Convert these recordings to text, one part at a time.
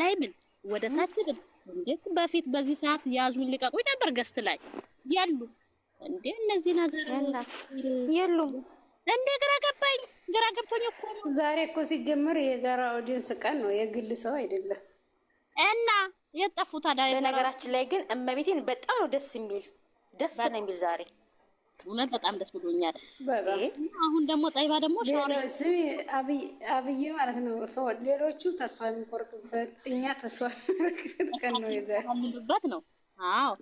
ላይ ምን ወደ ታች ምን እንዴት በፊት በዚህ ሰዓት ያዙን ልቀቁኝ ነበር ገስት ላይ ያሉ እንዴ እነዚህ ነገር የሉም እንዴ ግራ ገብቶኝ እኮ ነው። ዛሬ እኮ ሲጀመር የጋራ ኦዲየንስ ቀን ነው የግል ሰው አይደለም። እና የጠፉ ታዲያ በነገራችን ላይ ግን እመቤቴን በጣም ነው ደስ ነው የሚል ዛሬ እውነት በጣም ደስ ብሎኛል። በጣም አሁን ደግሞ ጠይባ ደግሞ ስሚ አብዬ ማለት ነው ሰው ሌሎቹ ተስፋ የሚቆርጡበት እኛ ተስፋ የሚቆርጡበት ቀን ነው የዛሬበት ነው። አዎ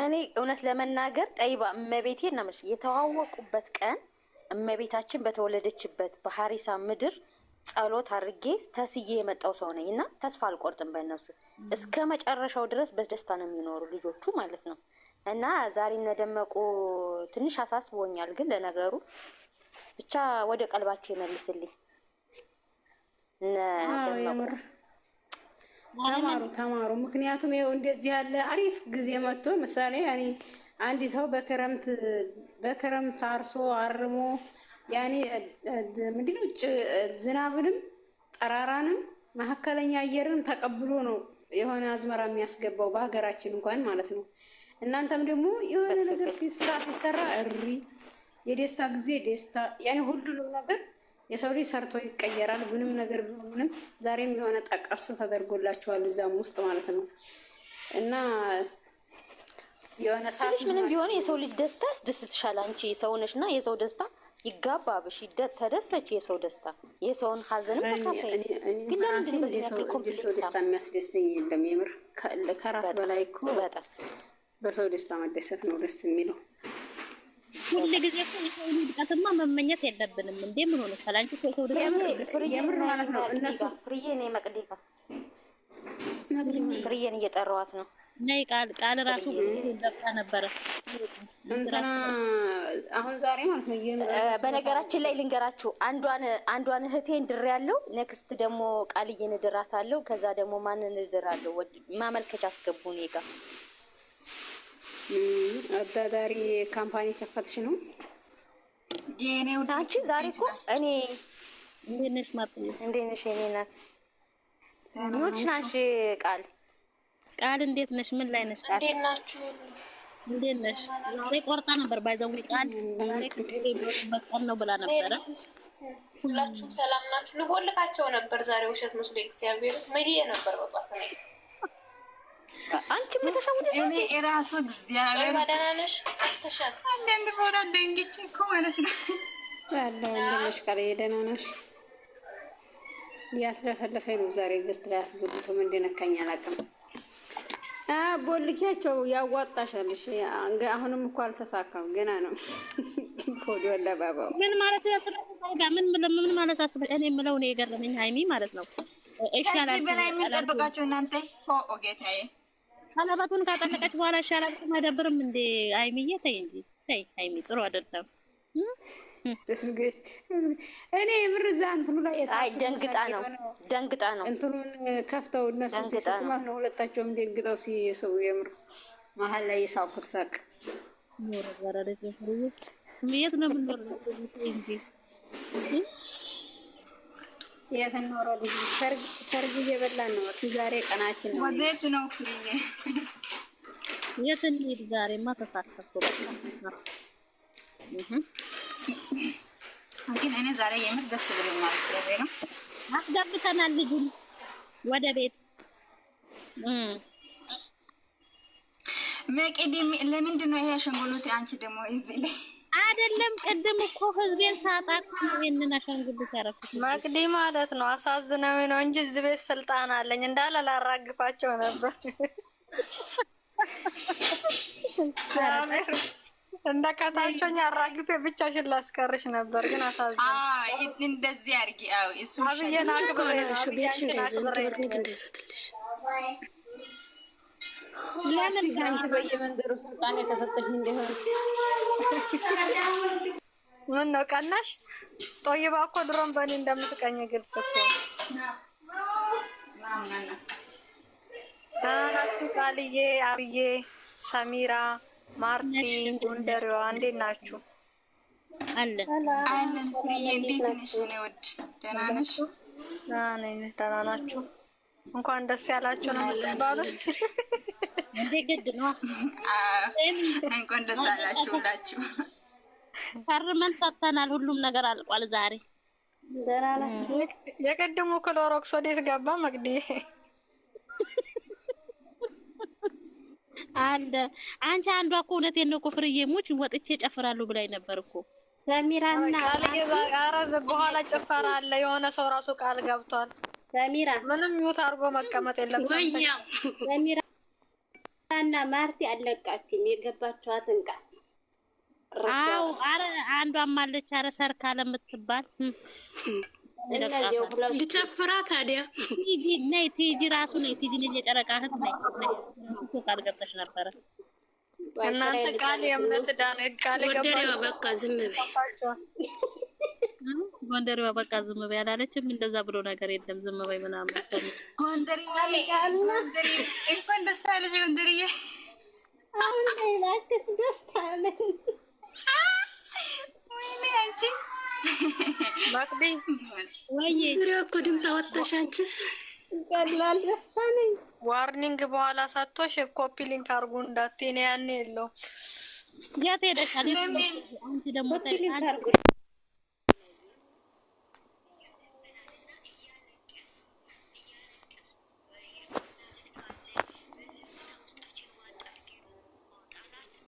እኔ እውነት ለመናገር ጠይባ እመቤቴን ነው የተዋወቁበት ቀን እመቤታችን በተወለደችበት በሐሪሳ ምድር ጸሎት አድርጌ ተስዬ የመጣው ሰው ነኝ እና ተስፋ አልቆርጥም በእነሱ እስከ መጨረሻው ድረስ በደስታ ነው የሚኖሩ ልጆቹ ማለት ነው። እና ዛሬ እነደመቁ ትንሽ አሳስቦኛል፣ ግን ለነገሩ ብቻ ወደ ቀልባቸው ይመልስልኝ። ተማሩ። ምክንያቱም ይኸው እንደዚህ ያለ አሪፍ ጊዜ መጥቶ ምሳሌ ያኔ አንድ ሰው በክረምት አርሶ አርሞ ያኔ ምንድነው ዝናብንም ጠራራንም መካከለኛ አየርን ተቀብሎ ነው የሆነ አዝመራ የሚያስገባው በሀገራችን እንኳን ማለት ነው። እናንተም ደግሞ የሆነ ነገር ሲሰራ እሪ የደስታ ጊዜ ደስታ ያኔ ሁሉንም ነገር የሰው ልጅ ሰርቶ ይቀየራል። ምንም ነገር ቢሆንም ዛሬም የሆነ ጠቀስ ተደርጎላችኋል እዛም ውስጥ ማለት ነው። እና የሆነ ሳልሽ ምንም ቢሆን የሰው ልጅ ደስታ ያስደስትሻል። አንቺ ሰው ነሽና የሰው ደስታ ይጋባብሽ ተደሰች። የሰው ደስታ የሰውን ሀዘንም ተካፋይ። ግን ለምንድን ነው የሰው ደስታ የሚያስደስተኝ የለም። የምር ከራስ በላይ እኮ በጣም በሰው ደስታ መደሰት ነው ደስ የሚለው። ሁሉ ጊዜ እኮ የሰው ውድቀትማ መመኘት የለብንም እንዴ። ምን ሆነ ሰላንቺ እኮ የሰው ደስታ የምር ማለት ነው። እነሱ ፍርዬን መቅዲፋ ፍርዬን እየጠራዋት ነው። ነይ ቃል ራሱ ደብታ ነበረ እንትና አሁን ዛሬ ማለት ነው። በነገራችን ላይ ልንገራችሁ አንዷን እህቴን ድር ያለው ኔክስት ደግሞ ቃልዬን ድራታለሁ። ከዛ ደግሞ ማንን ድራለሁ ማመልከቻ አስገቡ እኔ ጋር አዳዳሪ ካምፓኒ ከፈትሽ ነው የኔው ታቺ ዛሬ እኮ እኔ እንዴት ነሽ የኔ ናት ኑት ናሽ ቃል እንዴት ነሽ? ምን ላይ ነሽ? ቃል እንዴት ናችሁ? እንዴት ነሽ? ዛሬ ቆርጣ ነበር ባይዘው ቃል ዛሬ በቀን ነው ብላ ነበረ። ሁላችሁም ሰላም ናችሁ? ልቦልካቸው ነበር ዛሬ ውሸት መስሎ እግዚአብሔር መዲየ ነበር በጧት ነው። አንቺ ምትሰውት እኔ እራሱ እግዚአብሔር ባዳናነሽ ተሻል አንዴ ፎራ ደንግጬ እኮ ማለት ነው ያለው እንደነሽ ቃል የደናነሽ ያስለፈለፈኝ ነው ዛሬ ገስት ላይ አስገብቶ ምን እንደነካኝ አላውቅም። ቦልኪያቸው ያዋጣሻልሽ። አሁንም እኮ አልተሳካም ገና ነው። ኮድ ወላ ባባው ምን ማለት ያስፈልጋል? ምን ማለት አስበ እኔ የምለው ነው የገረመኝ ሃይሚ ማለት ነው። ከዚህ በላይ የምንጠብቃቸው እናንተ ኦ ጌታዬ ቀለበቱን ካጠለቀች በኋላ ይሻላል። መደብርም እንደ ሃይሚዬ ተይ እንጂ ተይ ሃይሚ ጥሩ አይደለም። እኔ የምር እዛ እንትኑ ላይ ደንግጣ ነው እንትኑን ከፍተው እነሱ ሲስቁማት ነው ሁለታቸውም ደንግጠው ሲሰው የምር መሀል ላይ የሳቁት ሳቅ ኖር ወራረደ ፍሩት የት ነው የምንኖረው እንጂ የት እንኖረው ልጅ ሰርግ እየበላን ነው። ዛሬ ቀናችን ነው። ወዴት ነው ፍሪዬ? የት እንሂድ? ዛሬማ ተሳተፍኩ በቃ ግን እኔ ዛሬ የምር ደስ ብሎኛል። እግዚአብሔር ነው አስገብተናል ልጁን ወደ ቤት መቅዲ ለምንድን ነው ይሄ አሸንጉሉት? አንቺ ደግሞ እዚህ ላይ አይደለም ቅድም እኮ ህዝቤን ሳጣቅ ይሄንን አሸንጉሉት ያረፍኩት መቅዲ ማለት ነው። አሳዝነው ነው እንጂ እዚህ ቤት ስልጣን አለኝ እንዳለ ላራግፋቸው ነበር። እንደ ከታቸውኝ አራግፌ ብቻሽን ላስቀርሽ ነበር፣ ግን አሳዝነው። እንደዚህ አድርጊ። አዎ እሱ አብዬና ቤትሽ እንደዚህ ወርኒክ እንዳይሰጥልሽ ለምን አንቺ በየመንደሩ ስልጣን የተሰጠሽ እንደሆነ ምን ነው ቀናሽ? ጦይባ እኮ ድሮም በእኔ እንደምትቀኝ ግልጽ እኮ ናችሁ። ቃልዬ፣ አብዬ፣ ሰሚራ፣ ማርቲ፣ ጎንደሬዋ እንዴት ናችሁ? አለን ፍሬዬ፣ እንዴት ነሽ? እኔ ወድ ደህና ነሽ? ደህና ነኝ። ደህና ናችሁ? እንኳን ደስ ያላችሁ ነው የምትባሉት። እንዴ ግድ ነው። እንኳን ደስ አላችሁ ሁላችሁ። ፈርመን ፈተናል። ሁሉም ነገር አልቋል ዛሬ። ደህና ናችሁ? የቀድሞ ክሎሮክስ ወዴት ገባ መቅዲ? አለ አንቺ አንዷ እኮ እውነቴን ነው እኮ ፍርዬ ሙች ወጥቼ ጨፍራለሁ ብላኝ ነበር እኮ ሰሚራና ኧረ በኋላ ጭፈራ አለ። የሆነ ሰው ራሱ ቃል ገብቷል። ሰሚራ ምንም ሚውት አድርጎ መቀመጥ የለም። ሰሚራና ማርቲ አለቃችሁም የገባችኋትን ቃል አው አረ አንዷም አለች። አረ ሰርካ ለምትባል እነዚህ ሁሉ ልጨፍራ ታዲያ ቲጂ ነይ ቲጂ ራሱ ነይ ቲጂ ነይ የጨረቃ እህት ነይ እሱ ቃል ገብተሽ ነበረ። እናንተ ቃል የእምነት ዳነ ቃል ጎንደሬዋ በቃ ዝም በይ ጎንደሬዋ በቃ ዝም በይ አላለችም። እንደዛ ብሎ ነገር የለም። ዝም በይ ምናምን ጎንደርዬ እንኳን ደስ አለሽ ጎንደርዬ። አሁን ላይ እባክሽ ደስታ ነኝ። ወይኔ አንቺ መቅዲ ወይዬ እኮ ድምፅ አወጣሽ አንቺ። ቀላል ደስታ ነኝ። ዋርኒንግ በኋላ ሰጥቶሽ ኮፒ ሊንክ አድርጉ እንዳትዪ። ያኔ የለውም የት ሄደሻል? አንቺ ደግሞ ኮፒ ሊንክ አድርጉ።